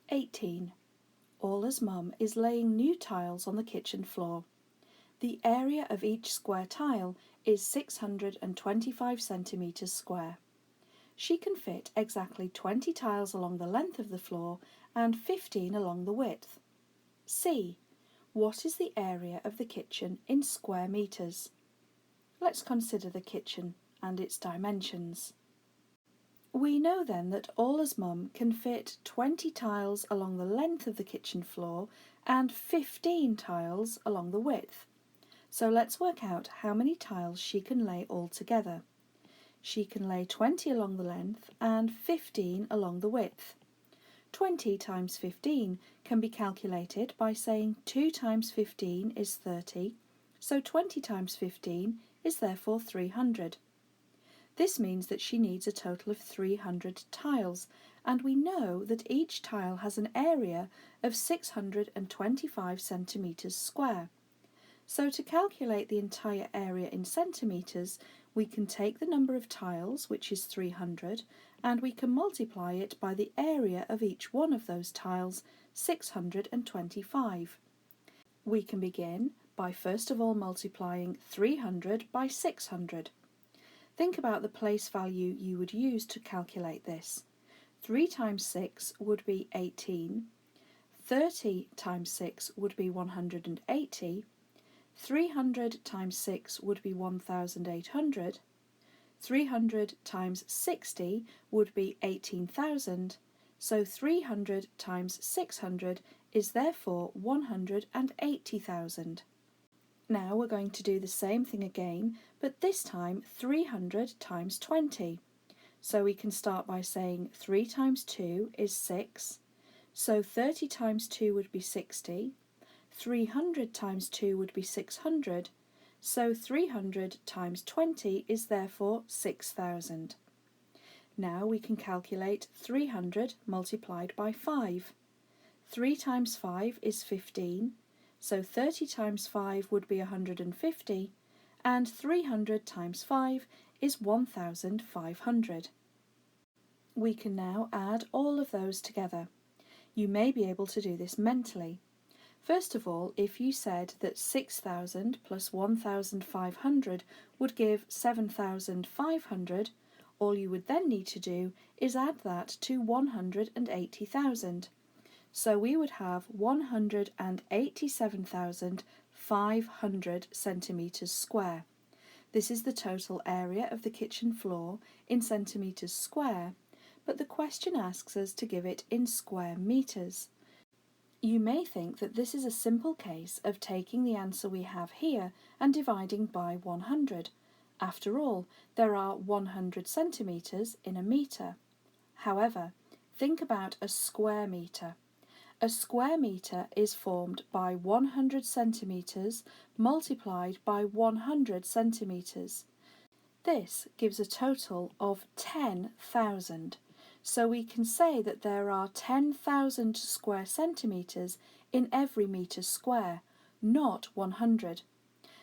18. Orla's mum is laying new tiles on the kitchen floor. The area of each square tile is 625 centimetres square. She can fit exactly 20 tiles along the length of the floor and 15 along the width. C. What is the area of the kitchen in square metres? Let's consider the kitchen and its dimensions. We know then that Orla's mum can fit 20 tiles along the length of the kitchen floor and 15 tiles along the width. So let's work out how many tiles she can lay all together. She can lay 20 along the length and 15 along the width. 20 times 15 can be calculated by saying 2 times 15 is 30, so 20 times 15 is therefore 300. This means that she needs a total of 300 tiles, and we know that each tile has an area of 625 centimetres square. So to calculate the entire area in centimetres, we can take the number of tiles, which is 300, and we can multiply it by the area of each one of those tiles, 625. We can begin by first of all multiplying 300 by 600. Think about the place value you would use to calculate this. 3 times 6 would be 18, 30 times 6 would be 180, 300 times 6 would be 1,800, 300 times 60 would be 18,000, so 300 times 600 is therefore 180,000. Now we're going to do the same thing again, but this time 300 times 20. So we can start by saying 3 times 2 is 6, so 30 times 2 would be 60, 300 times 2 would be 600, so 300 times 20 is therefore 6,000. Now we can calculate 300 multiplied by 5. 3 times 5 is 15, so 30 times 5 would be 150, and 300 times 5 is 1,500. We can now add all of those together. You may be able to do this mentally. First of all, if you said that 6,000 plus 1,500 would give 7,500, all you would then need to do is add that to 180,000. So we would have 187,500 centimetres square. This is the total area of the kitchen floor in centimetres square, but the question asks us to give it in square metres. You may think that this is a simple case of taking the answer we have here and dividing by 100. After all, there are 100 centimetres in a metre. However, think about a square metre. A square metre is formed by 100 centimetres multiplied by 100 centimetres. This gives a total of 10,000. So we can say that there are 10,000 square centimetres in every metre square, not 100.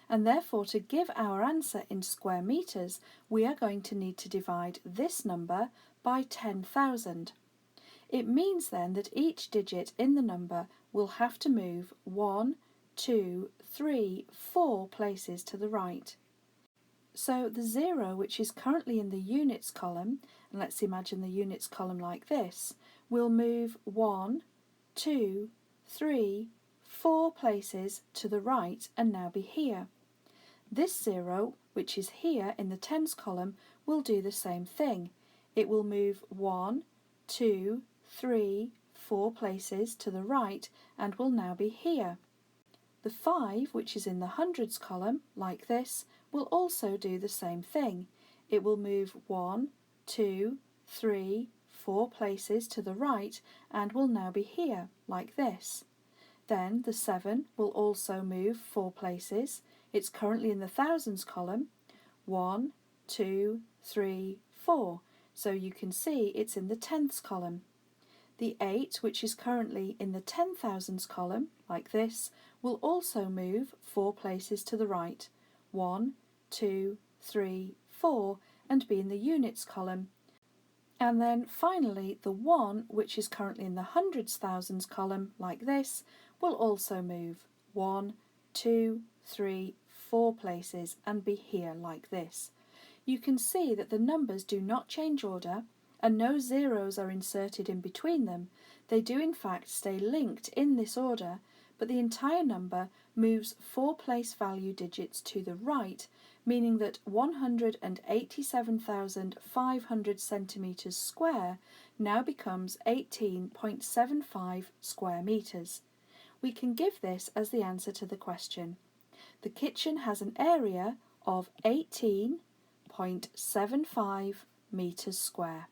And therefore, to give our answer in square metres, we are going to need to divide this number by 10,000. It means then that each digit in the number will have to move 1, 2, 3, 4 places to the right. So the 0, which is currently in the units column, and let's imagine the units column like this, will move 1, 2, 3, 4 places to the right and now be here. This 0, which is here in the tens column, will do the same thing. It will move 1, 2, 3, 4 places to the right and will now be here. The 5, which is in the hundreds column, like this, will also do the same thing. It will move 1, 2, 3, 4 places to the right and will now be here, like this. Then the 7 will also move 4 places. It's currently in the thousands column. 1, 2, 3, 4. So you can see it's in the tenths column. The 8, which is currently in the 10,000s column, like this, will also move 4 places to the right. 1, 2, 3, 4, and be in the units column. And then finally the 1, which is currently in the hundreds thousands column like this, will also move 1, 2, 3, 4 places and be here like this. You can see that the numbers do not change order and no zeros are inserted in between them. They do in fact stay linked in this order, but the entire number moves 4 place value digits to the right, meaning that 187,500 centimetres square now becomes 18.75 square metres. We can give this as the answer to the question. The kitchen has an area of 18.75 metres square.